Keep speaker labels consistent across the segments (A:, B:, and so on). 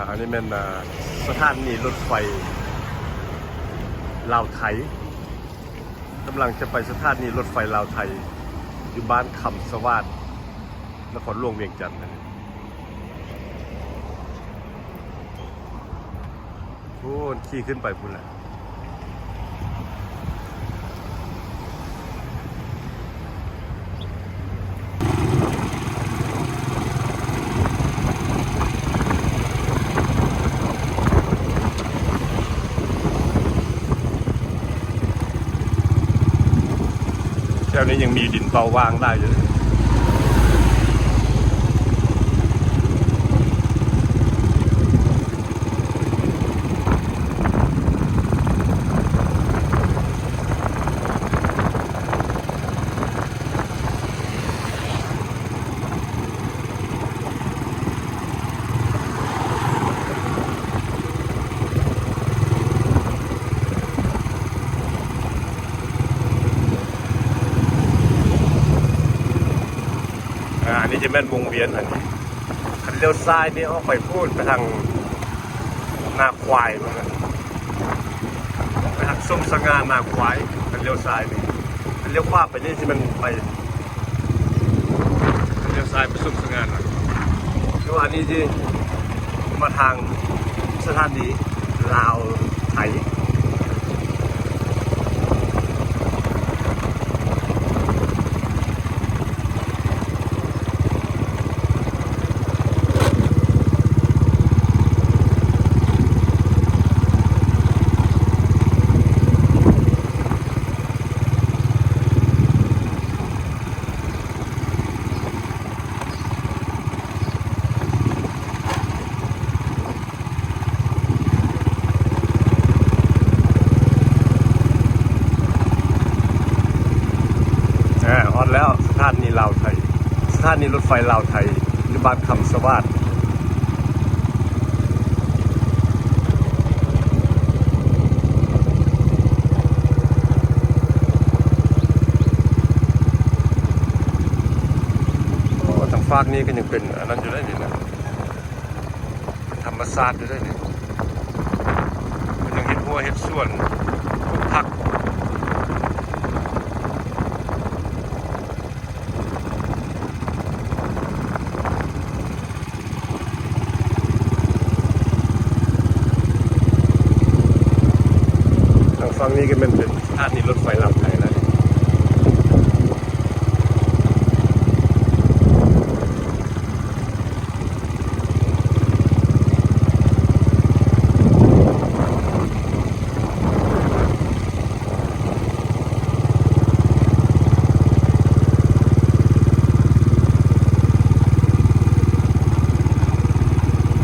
A: อันนี้เป็นสถานีรถไฟลาวไทยกำลังจะไปสถานีรถไฟลาวไทยอยู่บ้านคำสวัสดิ์นครหลวงเวียงจันทร์นะพูดขี่ขึ้นไปพูดแหละแถวนี้ยังมีดินเปล่าวางได้อยู่อันนี้จะแม่นวงเวียนอันนี้คันเลี้ยวซ้ายนี่ออกไปพูดไปทางนาควายมันไปทางส้มสง่านาควายคันเลี้ยวซ้ายนี่คันเลี้ยวขวาไปนี่ที่มันไปคันเลี้ยวซ้ายไปส้มสง่านะคือว่าอันนี้ที่มาทางสถานีลาวไทยฮอดแล้วสถานีลาวไทยสถานีรถไฟลาวไทยอยู่บ้านคำสวัสดิ์ทางฝากนี้ก็ยังเป็นอันนั้นอยู่ได้นี่นะธรรมศาสตร์อยู่ได้นี่มันยังเห็ดหัวเห็ดส่วนพวกผักฝั่งนี้ก็เป็นสถานีรถไฟลาวไทยแล้ว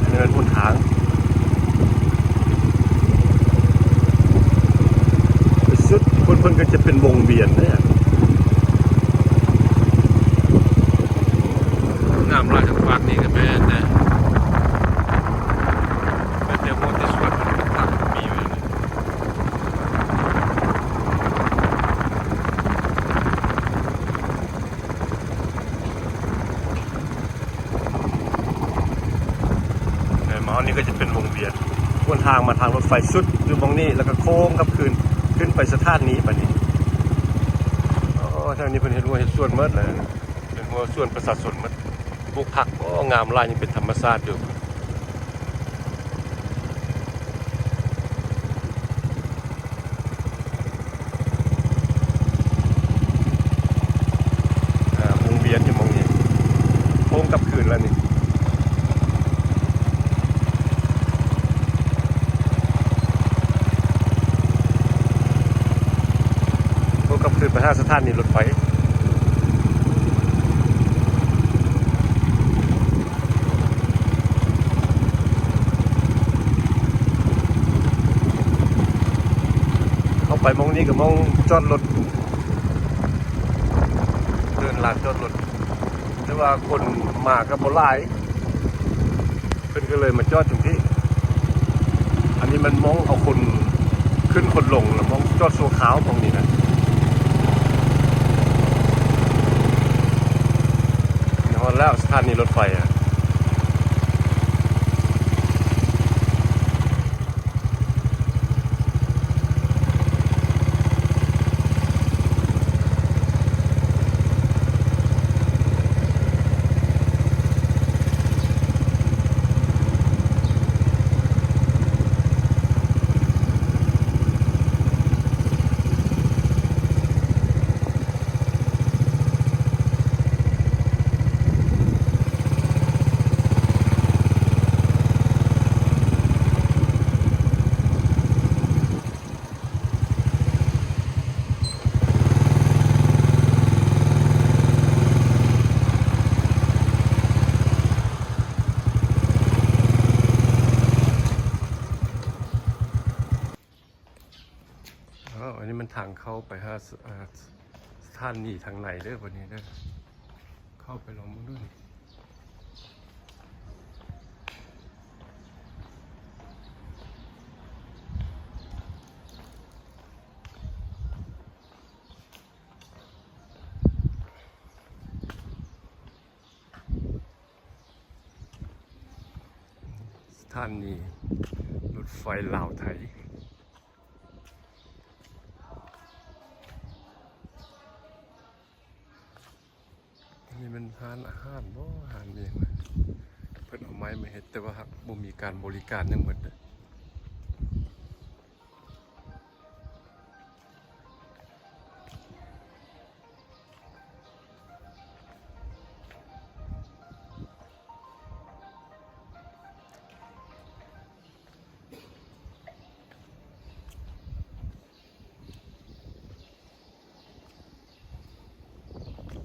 A: อันนี้เป็นบนทางคนก็จะเป็นวงเวียนเนี่ยน้ำลายทางฝากนี่ก็แม่นะไม่เทียบว่าที่สวนผักมีไว้เลยมาอันนี้ก็จะเป็นวงเวียนวนทางมาทางรถไฟสุดอยู่ตรงนี้แล้วก็โค้งกับขึ้นไปสถานีปะนี่ทางนี้เป็นเห็ดหัวเห็ดส่วนมดเลยเป็นหัวส่วนประสาทส่วนมดปลูกผักงามลายยังเป็นธรรมชาติอยู่วงเวียนอยู่มองนี้โค้งกับคืนแล้วนี่คือไปห้าสถานีรถไฟเข้าไปมองนี้กับมองจอดรถเดินลานจอดรถแต่ว่าคนมากับบ่หลายเพิ่นก็เลยมาจอดตรงที่อันนี้มันมองเอาคนขึ้นคนลงแล้วมองจอดโซ่ขาวตรงนี้นะ แล้วสถานีรถไฟ างเข้าไปหาสถานีทางไหนเด้อวันนี้เด้อเข้าไปลองดูนี่สถานีรถไฟลาวไทยนี่มันร้านอาหารบ่อาหารเองเพิ่นเอาไม้มาเฮ็ดแต่ว่าบ่มีการบริการทั้งหมด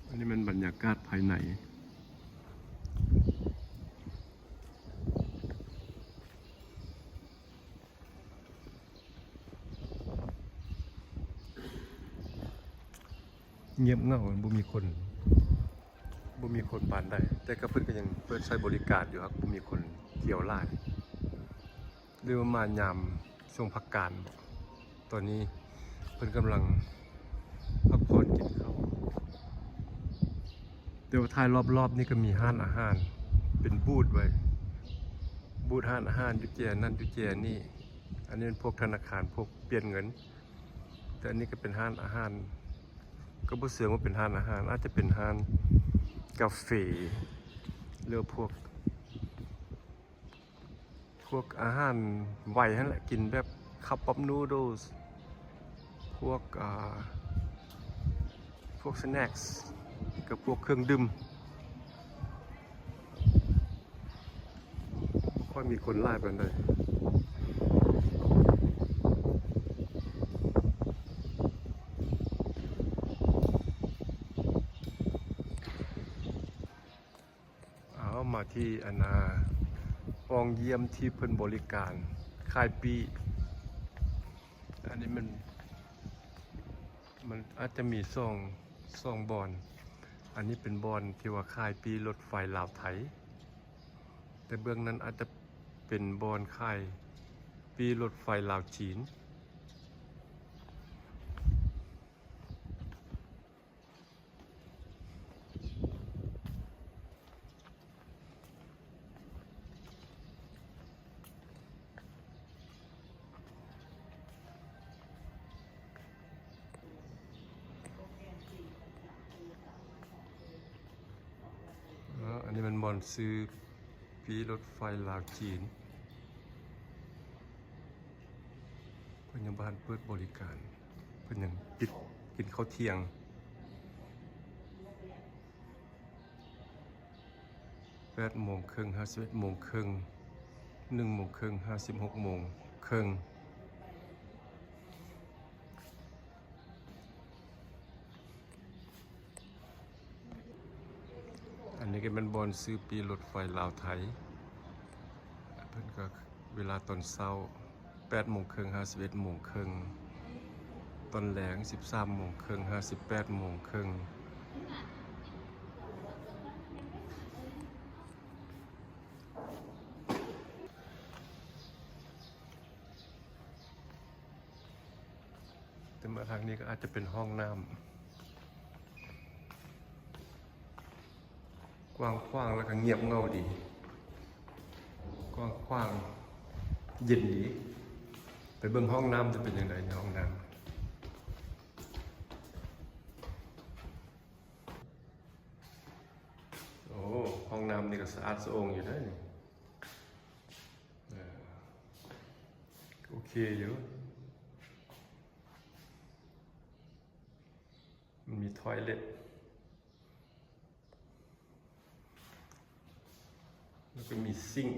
A: อันนี้มันบรรยากาศภายในเงียบเหงาบ่มีคนปานใดแต่ก็เพิ่นก็ยังเปิดใช้บริการอยู่ครับบ่มีคนเที่ยวหลายหรือว่ามายามช่วงพักการตอนนี้เพิ่นกำลังพักผ่อนกินข้าวเดี๋ยวท้ายรอบๆนี่ก็มีห้านอาหารเป็นบูธไว้บูธห้านอาหารอยู่แจนั่นอยู่แจนี่อันนี้เป็นพวกธนาคารพวกเปลี่ยนเงินแต่อันนี้ก็เป็นห้านอาหารก็บ่เชื่อว่าเป็นห้านอาหารอาจจะเป็นห้านกาแฟหรือพวกอาหารไวนั่นแหละกินแบบคัพป๊อปนูโดลส์พวกสแน็คส์กับพวกเครื่องดื่มค่อยมีคนไล่ไปเลยมาที่ห้องเยี่ยมที่เพิ่นบริการค่ายปีอันนี้มันอาจจะมีซ่องบอนอันนี้เป็นบอนที่ว่าค่ายปีรถไฟลาวไทยแต่เบื้องนั้นอาจจะเป็นบอนค่ายปีรถไฟลาวจีนอันนี้มันบอนซื้อปีรถไฟลาวจีนเพิ่นยังบ่ทันเปิดบริการเพิ่นยังปิดกินข้าวเที่ยง8 โมงครึ่ง51 โมงครึ่ง1 โมงครึ่ง56 โมงครึ่งอันนี้ก็เป็นบอนซื้อปีรถไฟลาวไทยเพิ่นก็เวลาตอนเช้า8 โมงครึ่ง51 โมงครึ่งตอนแลง13 โมงครึ่ง58 โมงครึ่งแต่มาทางนี้ก็อาจจะเป็นห้องน้ำกว้างขวางแล้วก็เงียบเงาดีกว้างขวางเย็นดีไปเบิ่งห้องน้ำจะเป็นยังไงในห้องน้ำโอ้ห้องน้ำนี่ก็สะอาดสะองอยู่ได้นี่โอเคอยู่มันมีทอยเล็ตแล้วก็มีซิงค์